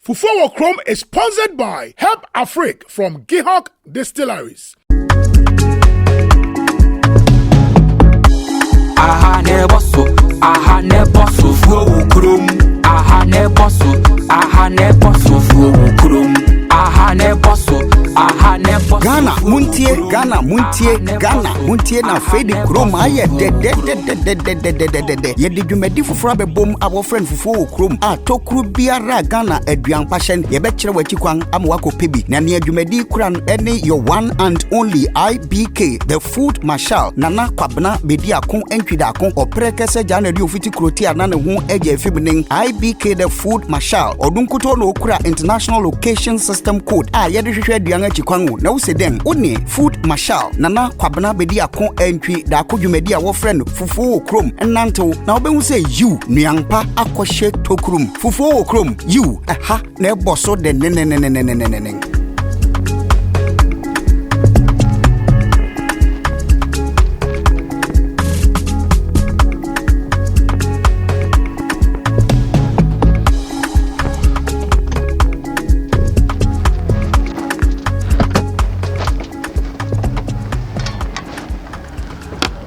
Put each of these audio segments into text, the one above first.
Fufuo Wo Krom is sponsored by Help Afrique from Gihok Distilleries. Aha ne bosso, Fufuo Wo Krom. Aha ne bosso, Fufuo Wo Krom. Aha ne bosso. Ghana muntie na Fedi Krom aye de ye de dwumadi foforo abebom abo friend Fufuo Wo Krom a tokru biara Ghana aduan pashen ye be kire wachi kwan amwako pebi na ne dwumadi kuran ene your one and only IBK the food marshal nana kwabna bedi akon entwida akon oprekese jana di ofiti kroti ana ne ho eje fibinin IBK the food marshal odunkuto no okura international location system code a ye de hwehwe aduan achi kwan na useden uni food marshal nana kwabna bedi akon entwi da akodwumadi a wo friend Fufuo Wo Krom enanto na obehu say you nuampa akɔhye tokrum Fufuo Wo Krom you aha na eboso de ne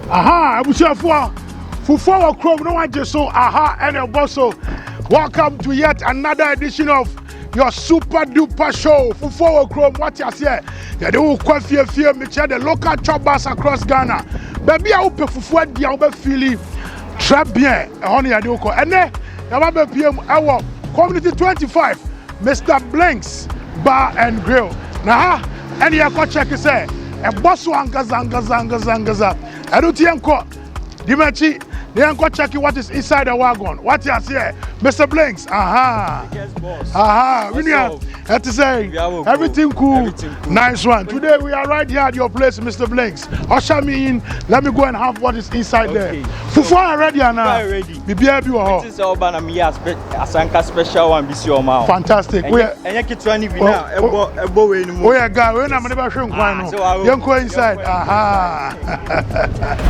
Aha, Fufuo Wo Krom, no one just so aha and a bosso. Welcome to yet another edition of your super duper show. Fufuo Wo Krom, what you say? Yeah, they will quite fear me the local choppers across Ghana. Baby, I hope Fufuo dia obe feeling très bien. Honey, I do. And then, the PM our community 25, Mr. Blinks Bar and Grill. Now, and you can check it say. A boss zangaza. I don't think Dimachi, they are checking what is inside the wagon. What you say, Mr. Blinks? Aha. Yes, boss. Aha. We need to say everything cool. Nice one. Today we are right here at your place, Mr. Blinks. Usher me in. Let me go and have what is inside there. Fufu are ready now. Ready. This is all about me Asanka special one. Be your mouth. Fantastic. We are. And you can try it now. We are going. We are never showing one. You go inside. Aha.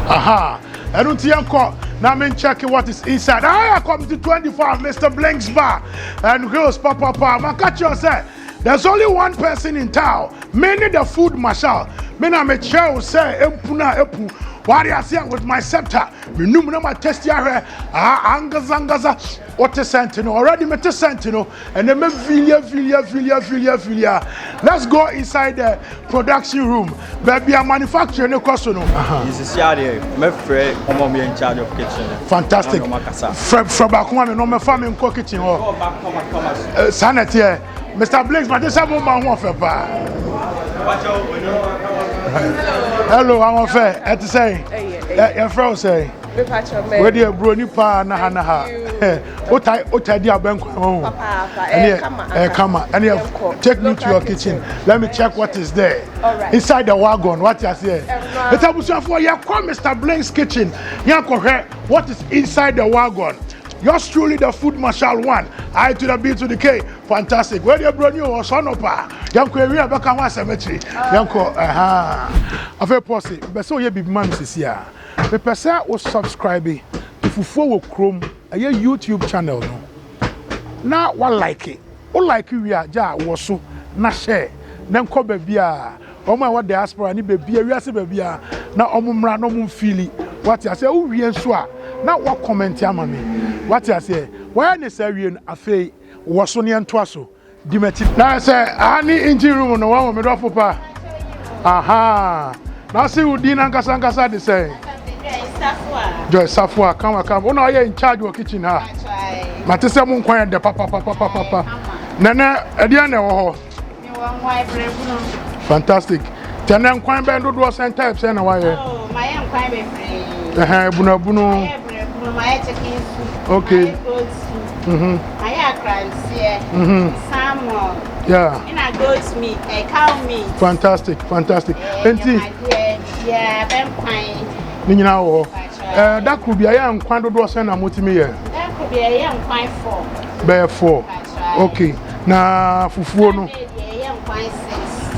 Aha. I don't see now I'm checking what is inside. I come to 25, Mr. Blinks Bar and Grills, Papa. I catch you say, there's only one person in town, mainly the food marshal. Me na me chair say, epu. What I say with my scepter, me no my test here. Angaza. What is sentinel? Already met a sentinel, and then Vilia. Let's go inside the production room. Baby, I'm manufacturing a costume. This is here. My friend, I'm in charge of kitchen. Fantastic. From back one, no, my family in kitchen. Sanity, Mr. Blinks, but this is one for hello, I'm fair. At the say, your friend say. Where do you bro nipa na What I dia ben come and take me to your kitchen. Let me check what is there. Inside the wagon. What you say? It's a for you call Mr. Blinks kitchen. You what is inside the wagon. Yours truly the food marshal one. I to the B to the K. Fantastic. Where do you bro you or son of Yanko area back on cemetery. Yanko a very posse. But so you be man is here. The person who subscribe to Fufuo Wo Krom a YouTube channel no. Now what like it? What like we are ja woso na share. Then ko baby a omo what diaspora ni baby we ase baby a na omo mra no mo feel what you say wo wie nso a na what comment ama me. What you say? Why ne say wie afei woso ne nto aso. Dimati. Na say ani engine room no one me do fopa. Aha. Now see who dine ankasa dey say. Joy Safwa, come. Oh no, you're in charge of kitchen ha. Matese mo nkwan de papa. Nana, ediane wo ho. Fantastic. Tena nkwan be dodo send types na wa ye. Oh, my nkwan be free. Bunu. My chicken soup. Okay. My crancy. Salmon. Yeah. And I goat meat, cow meat. Fantastic. Enti. Yeah, ben kwai. Ni nyina wo. That could be a young kwan dodo send na motimi ye. That could be a young kwai 4. Be 4. Okay. Na fufuo no.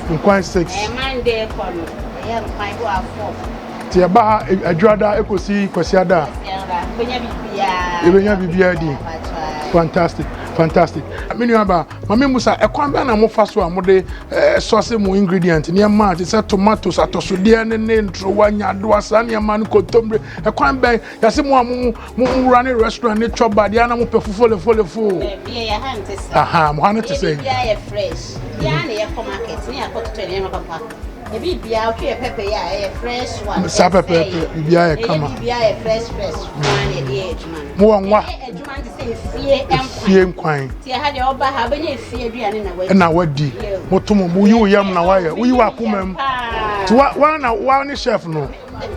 Nkwan 6. Monday kono. Young kwai 4. Ti ba adwada ekosi kwasiada. Benya bibia di. Fantastic. Fantastic. Many about Mami Musa, a kwamba na mo faso a mo de sauce mo ingredient near mat is tomatoes atosudia ne ntro wanya do asane ya man kotombre a kwamba ya se mo run restaurant ne choba dia na mo pefufo fo. Yeah, hand is. Aha, mo hane to say. Yeah, fresh. Yeah, na ya market ni akọ to ne papa. E bi bia o tue pepper ya fresh one. Sa pepper bia ya kama. E bia fresh one e dey ejuma. Mo wanwa. Ejuma ti say Fie nkwan. Ti ha de oba ha ba nye fie aduane na wadi. Na wadi. Mo to mo yi yam na wa ya. Uyi wa kumam. Ti wa ni chef no.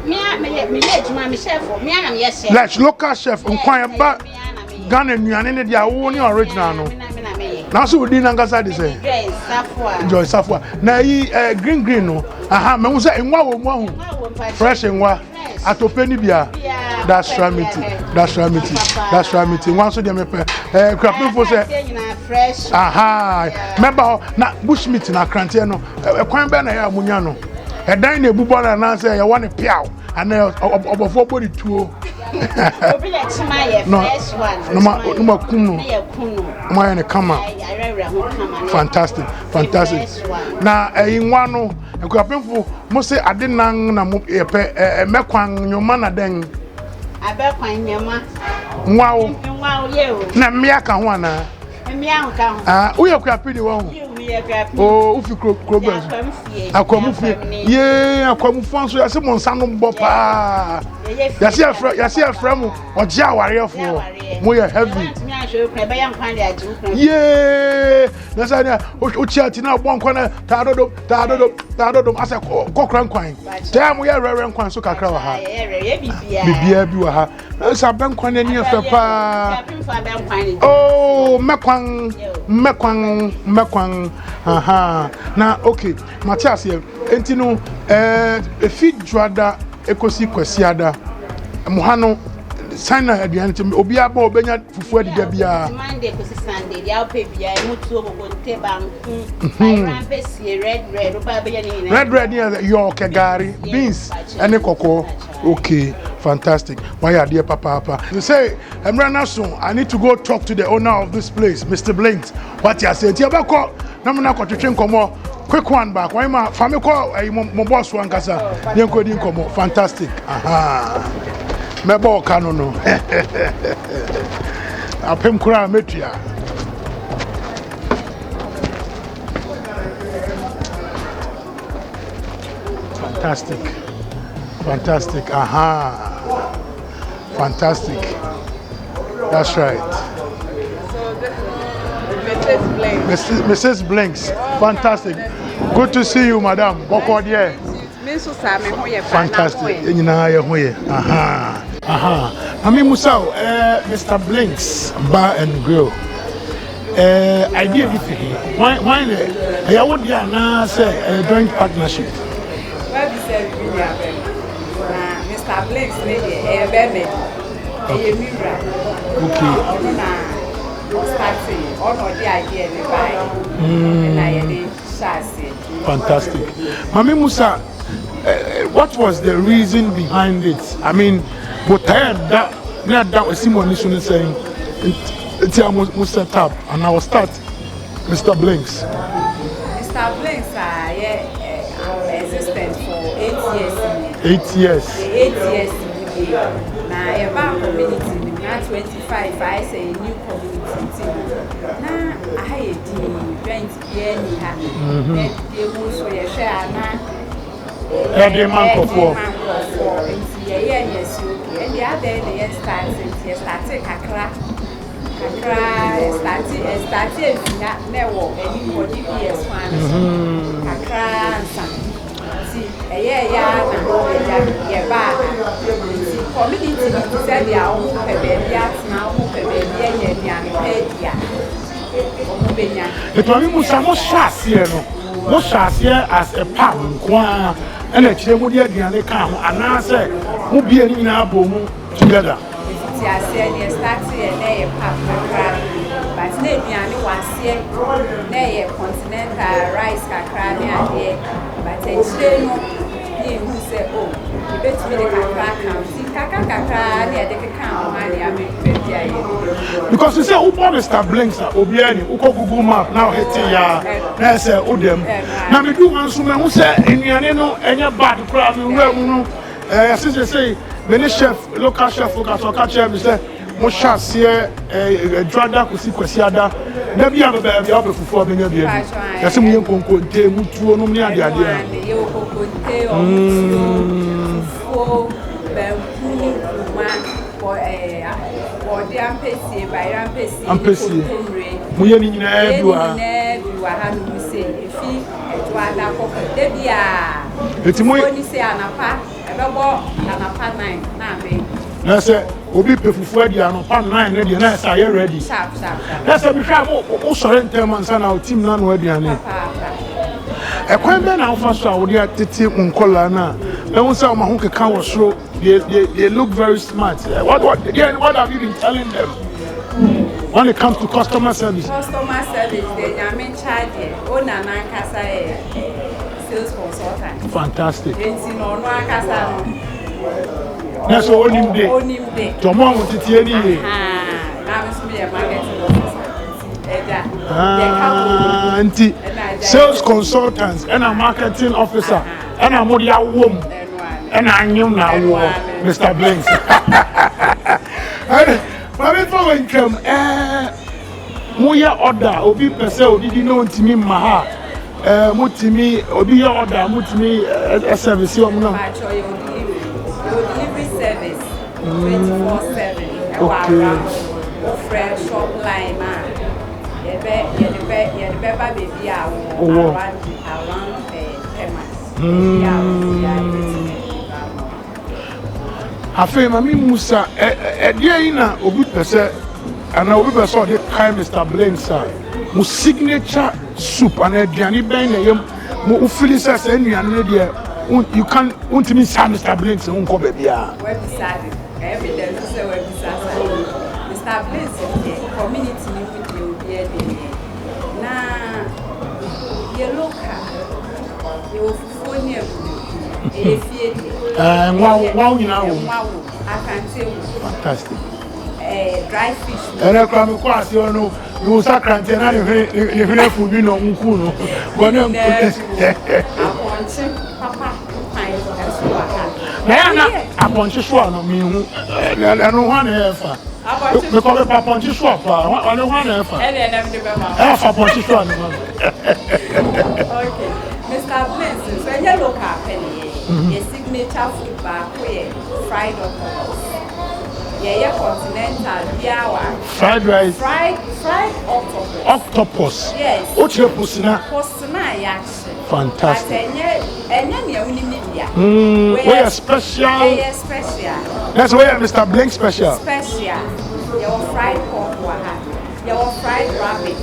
Me ejuma me chef. Me na me chef. Like local chef nkwan ba Ghana nuane ne dia wo ni original no. Now so we didn't answer the same. Joy Safwa. Na yi green no. Aha, me say enwa wo mu ahu. Fresh enwa. Atope ni bia. That's ramity. One so dey me pe. Crapin for say fresh. Aha. Member na bush meat na krante no. Kwan be na ya amunya no. Dan na ebubo na say ya wan piaw. Ana obofo body tuo. Obi like smile fresh one. No kunu. My na kama. Fantastic. Na inwa no ekwapemfo mo say ade nan na mo yepe mekwan nyoma na den. Abekwan nyoma. Nwa wo ye o. Na mmia ka ho ana. Mmia ho ka ho. Wo ye kwapedi wo ho. Oh, ufi krobes. Akwamufie. Ye akwamufo so yase mo nsa no mbo pa. Yase afra mu oje awarefo. Mo ye heavy. Ye. Na say na o chiati na bo nkwa na tadodo ase kokran kwan. Tell mo ye rere kwan so kakra wa ha. Bibia bi wa ha. Sa ben kwan ni afa pa. Oh, mekwan. Aha. Na okay. Matias here. Enti no feed juada ekosi kwasiada. Mo ha no sign aduane tim obi aba obenya fufu adida bia Monday ko Sunday dia ope bia mutu ogogonte banku rampesie red oba bia ni red your kegari beans ene koko. Okay, fantastic. Why are there papa? You say Emrana soon I need to go talk to the owner of this place, Mr. Blinks. What you say? Tiabako na muna ko twetwe nkomo. Quick one back. Why ma fami ko mo boss wan kasa. Yenko di nkomo. Fantastic. Aha. Mebo kanu no. Apem kura metua. Fantastic. Aha. Fantastic. That's right. So this is Mrs. Blinks. Fantastic. Good to see you, madam. Boko there. Fantastic. Aha. Ami Musa, Mr. Blinks Bar and Grill. Idea different. Why the? I would say joint partnership. Mr. Blinks maybe Fantastic. Mami Musa, what was the reason behind it? I mean, what tired that was Simon is saying it's almost set up and I will start Mr. Blinks. Mr. Blinks existent for 8 years. 8 years. Now, a bank community, now 25, I say a new community. Now, I had the 20 years, they will so a share now. Every month for yes, okay. And the other day, started Kakra, started network, and you would GPS one. Kakra and some. See, community said they are all baby now, it was here as a pub, and a chair would get come, and I said, who be in our boom together. I said, yes, that's it, they are pub, but maybe only once here, they are continental rice, kakra, but it's still who say, oh. bet me the kakra near the cacao, because you say Uber Mr. Blinks Obiani, Uko Google Map now hitting ya that's Udem. Now we do one so who say in Yanino and your bad crowd since they say many chef, local chef, local chef is there. Mosha see drada kusi kwasiada na bia be bia be fufu be nya bia ya se mu yen konkonte mutuo no me ade ade a ye konkonte o fufu be for the ampesi by ampesi mu ye ni nyina biwa ha no mu se efi edwada kokko de bia etimu ni se anapa ebebo anapa 9 na me na say obi pe fufu adi ano pan 9 ready na say you ready sharp na say bi hwa mo sore ntem ansa na team na no aduane e kwan be na ofa so a wo dia tete nkola na e won say o ma ho keka wo soro they look very smart what have you been telling them when it comes to customer service they am in charge o na na kasa sales consultant fantastic enti no akasa no na so onimde tomo won tete ani ye na me so be marketing officer anti sales consultants and a marketing officer and a modia wom and a nyum na wo Mr. Blinks but before we come moya order obi pese odidi no ntimi ma ha mutimi obi ya order mutimi service o mo delivery service 24/7 okay fresh shop line man you be baby around Afi mami Musa dia na obi pese ana obi pese o de kai Mr. Blinks mu signature soup and aduane ben na yem mu ufili say anuane ne dia you can untimi sa Mr. Blinks unko ba bia website evidence say website Mr. Blinks community ni with you here na ye local you fufu ni efie wow you know fantastic dry fish era kwa me kwa si ono you sakrante na ni hwe fu bi no nku no gona papa na aponche so no mi hu no hwa na efa me ko be aponche so pa ono hwa na efa na me be ma fa aponche so no okay Mr. Blinks so your local penny your signature food back here fried octopus yeah continental biawa fried rice fried octopus yes ochire posina yachi fantastic enye me uni media we are special that's why Mr. Blinks special your fried pork waha your fried rabbit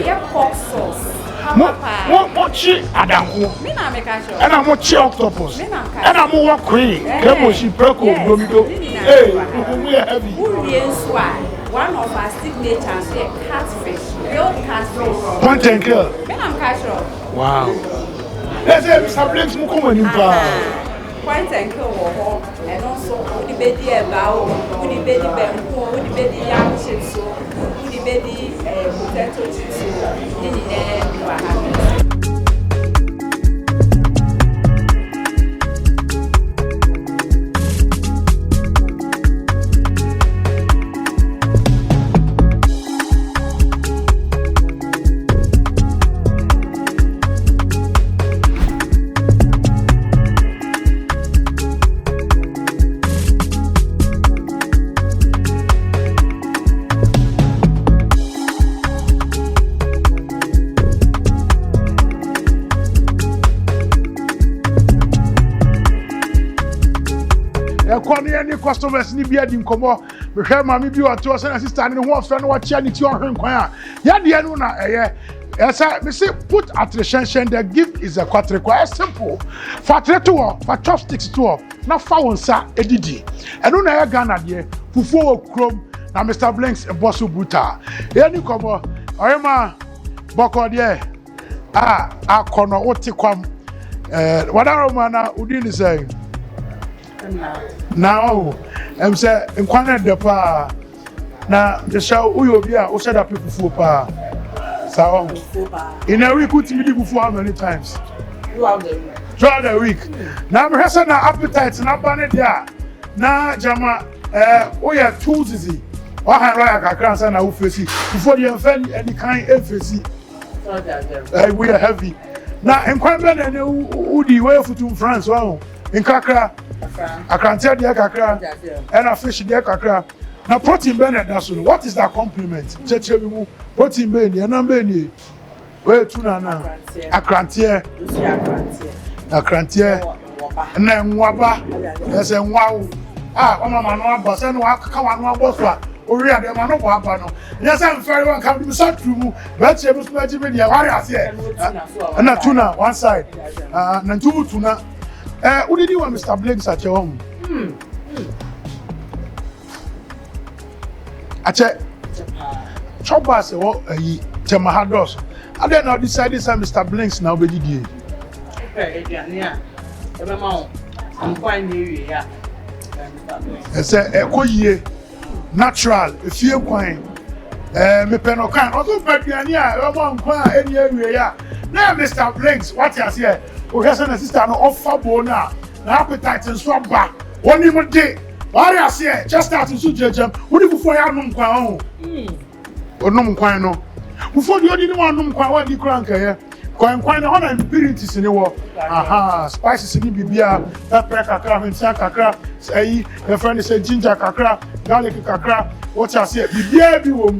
your pork sauce mo chi adanko me na make sure and I'm chi octopus and I'm wo queen kemo shi preko domido we are heavy one of our signatures is catfish real catfish point and kill me na make sure wow let's say Mr. Blinks mo come in pa point and kill wo and also the bedi eba o the bedi benko the bedi yam chips o the bedi potato chips o ni wa ha any customers ni bia di nkomo me hwe mami bi o to say sister ni ho ofre no wa chia ni ti o hwen kwan a ya de no na esa me say put attention the gift is a quattro quite simple for to for chopsticks to na fa wonsa edidi eno na ya Ghana de Fufuo Wo Krom na Mr. Blinks boss buta any komo oyema boko de akono wotikwam wadaro mana udini say Now, I'm saying, in Canada, pa. Now, the show, we will be a set up people for so, in a week, put me before how many times? Throughout the week. Now, I'm having an appetite, and I'm banning there. Now, Jama, we are too easy. I have like a class and I will face it before you have any kind of face. We are heavy. Now, in Quebec, and who the way to France, wow, in Kakra, I can tell the Kakra, and I fish the Kakra. Now, protein Bennett, that's what is that compliment? Protein Benny, and I'm Benny. Where to now? A crantier, and then Waba, as a wow. I'm a man, boss, and walk, come on, boss. Ori ade ma no bo abano yes am very one come be so true but she must be media warriors here na tuna one side na tubu tuna who did you want Mr. Blake at your home ache chobas wo yi temahados ade na decide say Mr. Blinks na obedidie eduane a e be ma o am kwan na ewie ya say ekoyie natural if you coin me penokan also paduani a e mo nkwan a eni ewie ya na Mr. Blinks what you say o hese na sister no offer bo na appetite nso aba woni mo de wari ase just start nso jejem woni fufuo ya no nkwan o onum nkwan no fufuo di odi ni mo anum nkwan wa di kran kaye kwan na hona impurities ni wo spices ni bibia pepper kakra minta kakra say the friend say ginger kakra garlic kakra what you say bibia bi wo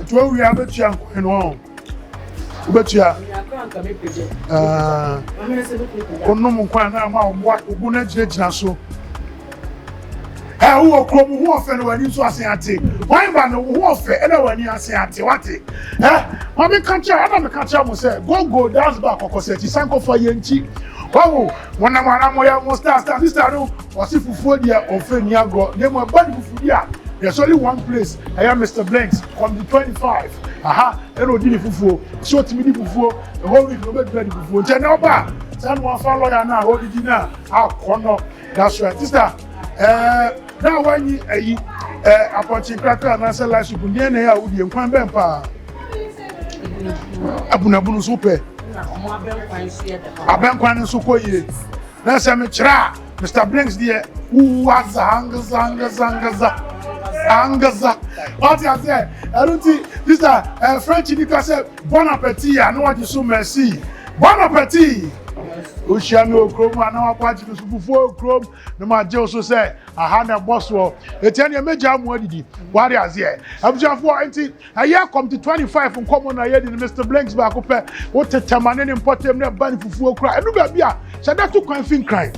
to we abetua nkwan no ubetua onum nkwan na ma obu na gina so wo krom wo ofe no wani so asenate wan ba no wo ofe e na wani asenate wate ma me kancha ana me kancha mo say go dance back okoseti sanko fa yenchi wow wona mara mo ya mo star sister no wasi fufuo dia ofe ni agro dem mo bad fufu dia there's only one place I am Mr. Blanks on the 25 e no di ni fufuo so timi di fufuo the whole week no be di fufuo nche na oba san one follow ya na ho di na akono that's right sister now when you approaching cracker na say like soup dey na ya udi nkwan ben pa abunabunu soupe abenkwan nso koye na say me kira Mr. Blinks there waza angaza what you say I don't think this French ni ka say bon appétit and what you so merci bon appétit Fufuo Wo Krom na wakwaji Fufuo Wo Krom na ma je so say aha na boss wo etiane meja mu adidi wari azie abujafo enti aye come to 25 nkomo na ye di Mr. Blinks ba ko pe wo tetamane ne importem na ban fufuo kra enu ba bia se da to kwan fin kran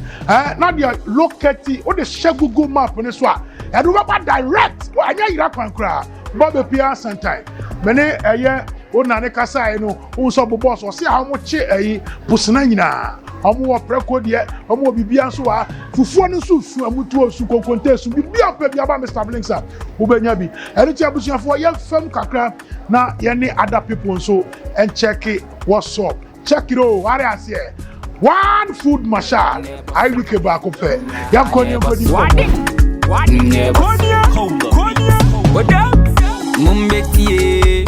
na dia locate wo de share Google map ne so a edu ba direct wo anya yira kwan kra ba be pia santai mene aye ona ne kasa e no wo so bo boss o se ha mo che ayi busna nyina omo wo preko de omo bibia nso wa fufuo ne so fu amutu osu kokonte su bibia pe bia ba Mr. Blinks a wo benya bi eri ti abusuafo ye fam kakra na ye ne other people so and check it what's up check it out wari ase one food mashal I look back up ya konye kodi konya mumbetie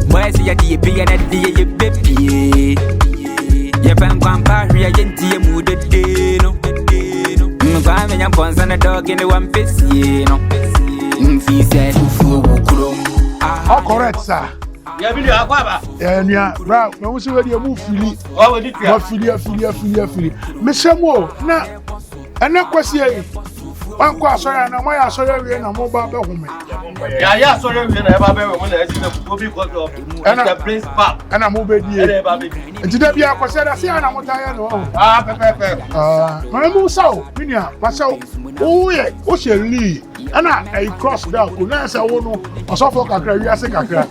boy say ya die pe ya na die ye bepie ye fan kwampa hwe ye ntie mu de no mfa me nya ponsa na dog in the one face no mfi say Fufuo Wo Krom correct sir ya video akwaba nya bra me wo se we de mu fili wa fili me shemo na ena kwasi e Anko asori na mo ya asori we na mo ba be home. Ya asori we na e ba be we mo na esi na fufuo bi cause of Mr. Blinks pap. Ana mo be die. E ba be. Nti da bia kwase da se na mo taye no. Pepe. Ma mo saw, minia, ma saw. O ye, o se li. Ana e cross da ko na se wo no. Osofo kakra wi ase kakra.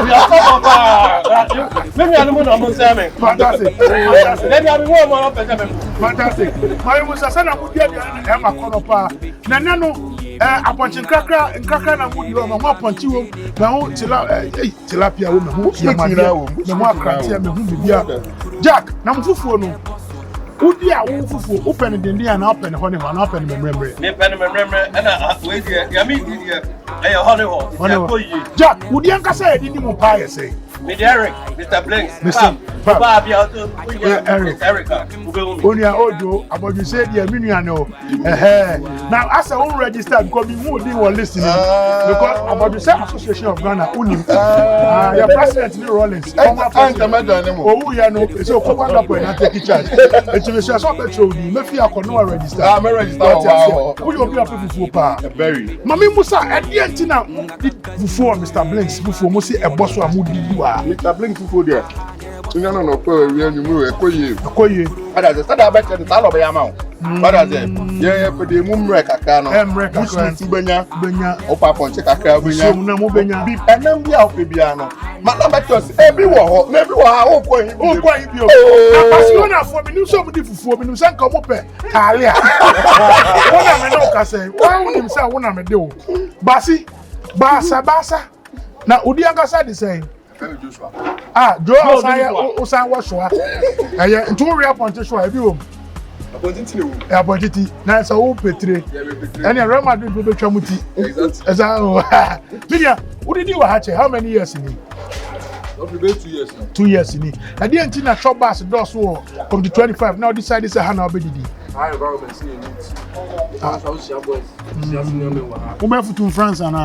Ya so papa. Me mi anu mo na mo se me. Fantastic. Let me abi wo mo no pese me. Fantastic. Ma mo sa na mo dia dia e ma kono pa. Na no aponchi nkrakra na mudi wo ma aponchi wo na ho tilapia wo me ho ya ma wo me ho akrantia me ho bibia Jack na mfufuo no Udi a wo fufu open the India and open honey one open membre. Me pen membre and we there. Ya me there. Eh honey ho. Jack, udi anka say di mo pa say. Me Eric, Mr. Blanks. Mr. Papa be out to Eric. Onia Ojo, about you said the menu no. Now as I won't register because we won't be listening because about the same association of Ghana unim. Your president Lee Rollins. Oh yeah no, so come on up and take charge. It will say so petrol di me fi akono register. Me register wow. Who you be up fufu pa? Very. Mami Musa e di entina fufu Mr. Blanks fufu mo si e boso amudi wa. Mr. Blanks fufu there. No, we are new. Okoye. Ada se sada be tell talo be yama o. Ada se ye pe de mumre kakra no. Emre kakra. Benya. Opa ponche kakra benya. So na mo benya. Bi enam bia o pe bia no. Ma na be tell e bi wo ho, na bi wo ha o ko yin. O ko yin bi o. Na pasiona for me so mo di fufuo me no se nka mo pe tale a. Wona me no ka say. Wa wonim say wona me de o. Basa. Na odi anka say the same. Joshua. Joe Osan Washua. Eh, ntu we appoint Joshua e bi wo. Appointiti. Na so wo petre. Ene Real Madrid go betwa muti. Exactly. Media, who did you have? How many years in it? 2 years now. 2 years in it. I didn't think that shop bus does so from the 25. Now decide this Hannah Obedi. High environment see it. Who Futu France and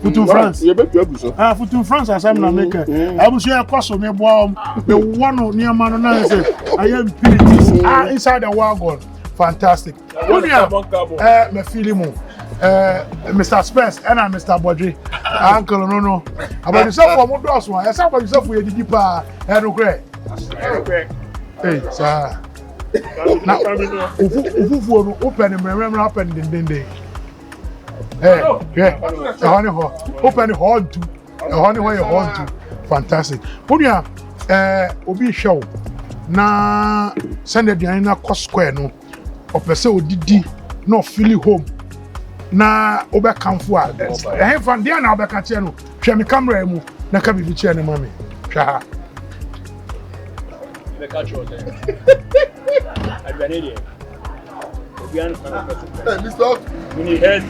Futu France. Futu France as I'm not maker. I was here cost me bomb the one near man and say I am pirities inside the wagon. Fantastic. Me feeling Mr. Spence and Mr. Bodri. Uncle no. About yourself for more doors one. Yourself for yourself with the deeper Hey, sir. Now, Fufuo open and remember open the Hey, honey open the horn too. Honey where you horn too. Fantastic. Onia, obi show. Na send the na cost square no. Opese odidi no feel home. Na obe kamfo a. Fan dia na obe ka che no. Hwe me camera mu na ka bibi che ne mami. Hwa ha. The culture there. Advantage. Mr. We need health,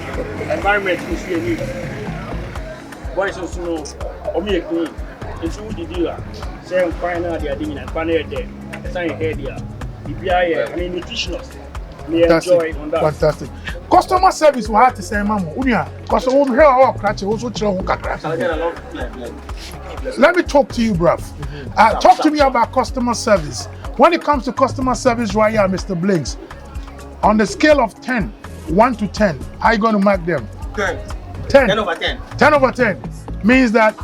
environment, we see a need. Boys also know, Omi clean. It's who the dealer. Say, final, they are doing and panel there. It's not head here. EPI, I mean, nutritionist. They enjoy on that. Fantastic. Customer service will have to say, Mamu, Unia, because we here our crutch also tell. Let me talk to you, bruv. Talk to me about customer service. When it comes to customer service right here, Mr. Blanks, on the scale of 10, 1 to 10, how are you going to mark them? 10. 10 over 10. 10 over 10 means that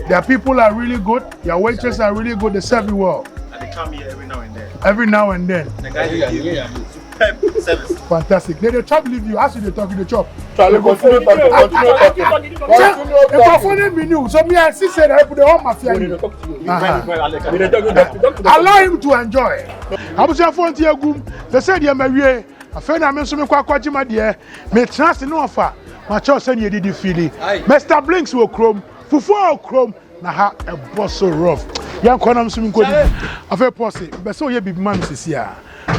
their people are really good, their waitresses are really good, they serve you well. And they come here every now and then. Every now and then. The guy superb service. Fantastic. They chop leave you. As you talk, they chop. Continue talking. So me I see said I put the whole mafia. Allow him to enjoy. I was here for Tiagum. They said you marry. I found I mentioned me kwajima there. Me trust no offer. My child said you did feel it. Mr. Blanks Wo Krom, Fufuo Wo Krom. Na ha a boss so rough. Young Conam swimming code. I feel posse. But so you be man this year.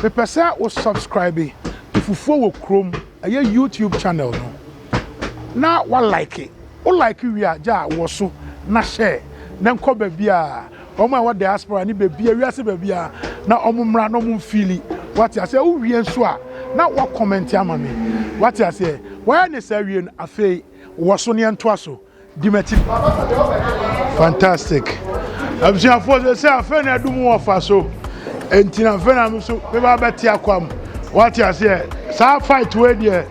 The person was subscribing to Fufuo Wo Krom, a YouTube channel. No. Now one like it. All like you are ja was so na share. Then come baby. Oh my what diaspora ni baby. We are say baby. Now omumra no mum feel it. What I say? Oh we ensure. Now what comment ya mami? What I say? Why necessary afi was so near twaso. Dimeti. Fantastic. I'm saying for the say afi na do more for so. Entina afi na so be ba beti akwam. What I say? Sa fight we there.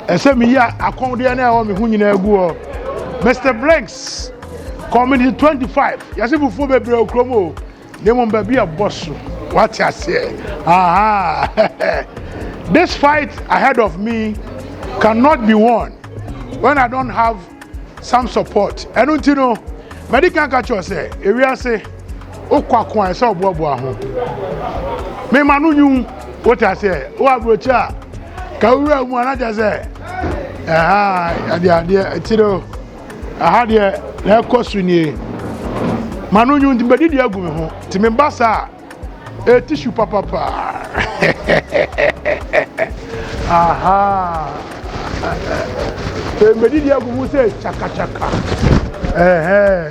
Ese mi ya akon de na e ho me hu nyina agu o. Mr. Blanks community 25. Yase Fufuo bebre okrom o. Demon baby a boss. What I say? Aha. This fight ahead of me cannot be won when I don't have some support. I don't know. Medical catch you say, area say, Okwakwa so bobo ho. Me manu nyum what I say, o abrocha. Ka wura mu anaja say. Ade tiro. Aha de na kosu ni. Manu nyum di bedi di agu me ho. Ti me mbasa tissue papa. Aha. Medi dia go say chaka chaka.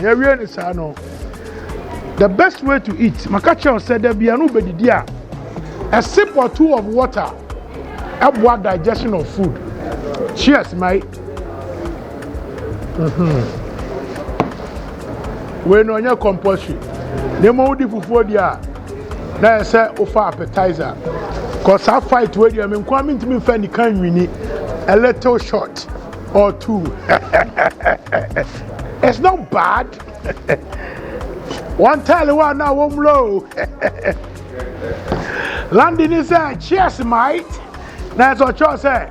Yeah, we ni sa no. The best way to eat, Makacha said there be anu bedi dia. A sip or two of water help digestion of food. Cheers, mate. We no nya compulsory. Nemo di fufuo dia. Na say offer appetizer. Cause I fight with you, I mean, coming to me find the kind we need a little shot or two. It's not bad. One tell one now won't blow. Landing is a cheers, mate. That's what you say.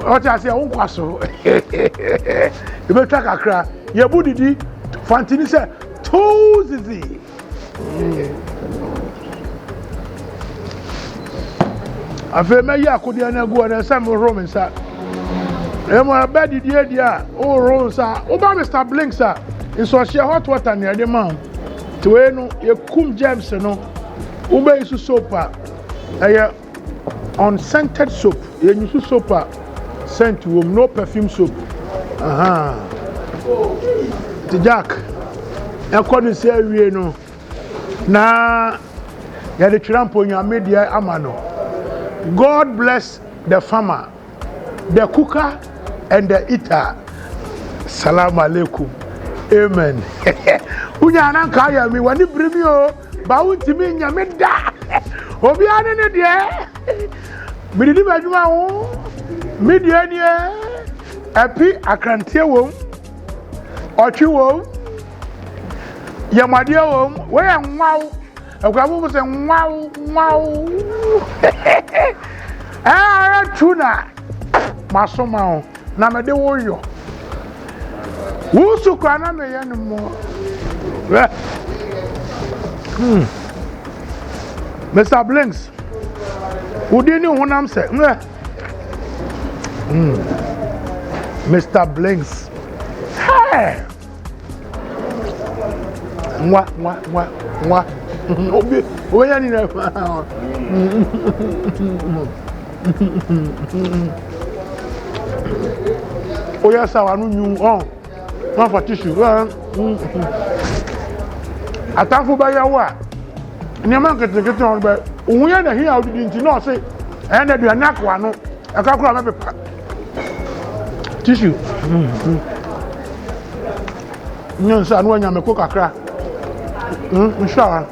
What I say, Unquasso. You better take a cry. Your booty, Fantini said, too easy. I feel me ya could go and some Roman sir. Emo bed dia oh Rosa. Oba Mr. Blink sir. In so share hot water near the man. To eno ye kum James no. Ube isu sopa. Aya unscented soap. Ye isu sopa. Scent with no perfume soap. Aha. The Jack. Ya kwani say we no. Na ya de trampo nya media amano. God bless the farmer, the cooker, and the eater. Salam alaikum. Amen. Unya nan kaya mi wani brimio ba unti mi nya me da. Obi ane ne de. Mi di baduma wo. Mi di ane epi akrantie wo. Ochi wo. Yamade wo. We nwawo. Ekwabu se nwawo. Tuna masoma na me de woyo wusu kwa na me ye no Mr. Blinks udini honam se Mr. Blinks hey mwa obi oya ni na oya sawa nu nyu on one for tissue atanfo ba ya wa ni ma nkete on ba ohun ya na hia odidi nti no se e na dua na kwa no aka kura me pepa tissue nyo sa anu anya me ko kakra inshallah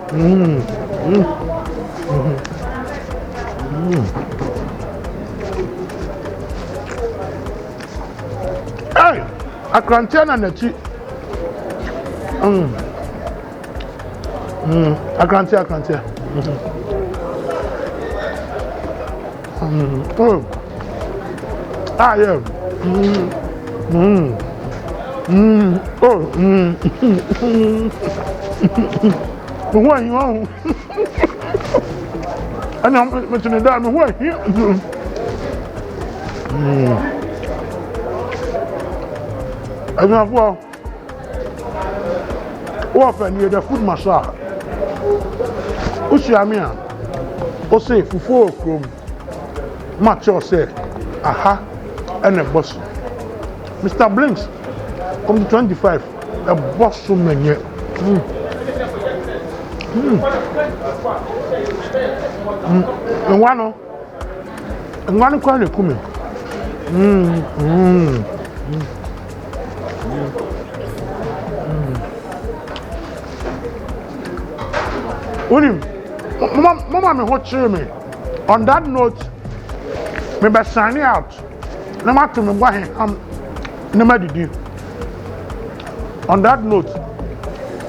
Hey, I can't tell on the cheek. I can't tell. Oh, yeah. What you want? And I'm mentioning that. What here? I don't know what near the food massage. Usiamia, o say Fufuo Wo Krom. Match or say, aha, and a boss. Mr. Blinks, come to 25, a boss so many. And one quite a coming. Mama me hot me. On that note, me be signing out. No matter me what no matter do. On that note,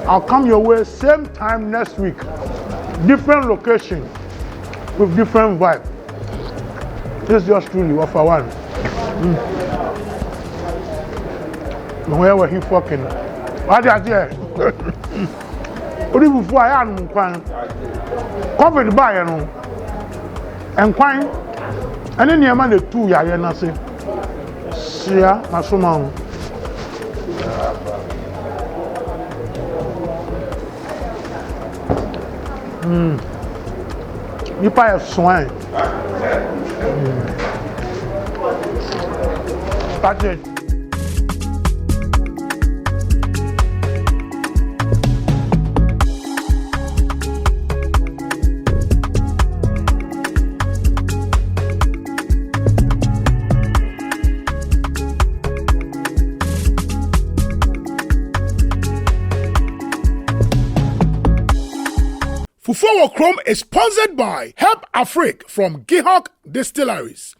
I'll come your way same time next week. Different location with different vibe. This is just truly one for one. Where were he fucking? What is there? What do you for? I am covered by and quine. And then your man the two ya say. Sia, my son. Nipa yɛ soan. Patrick. Fufuo Wo Krom is sponsored by Help Afrique from Gihok Distilleries.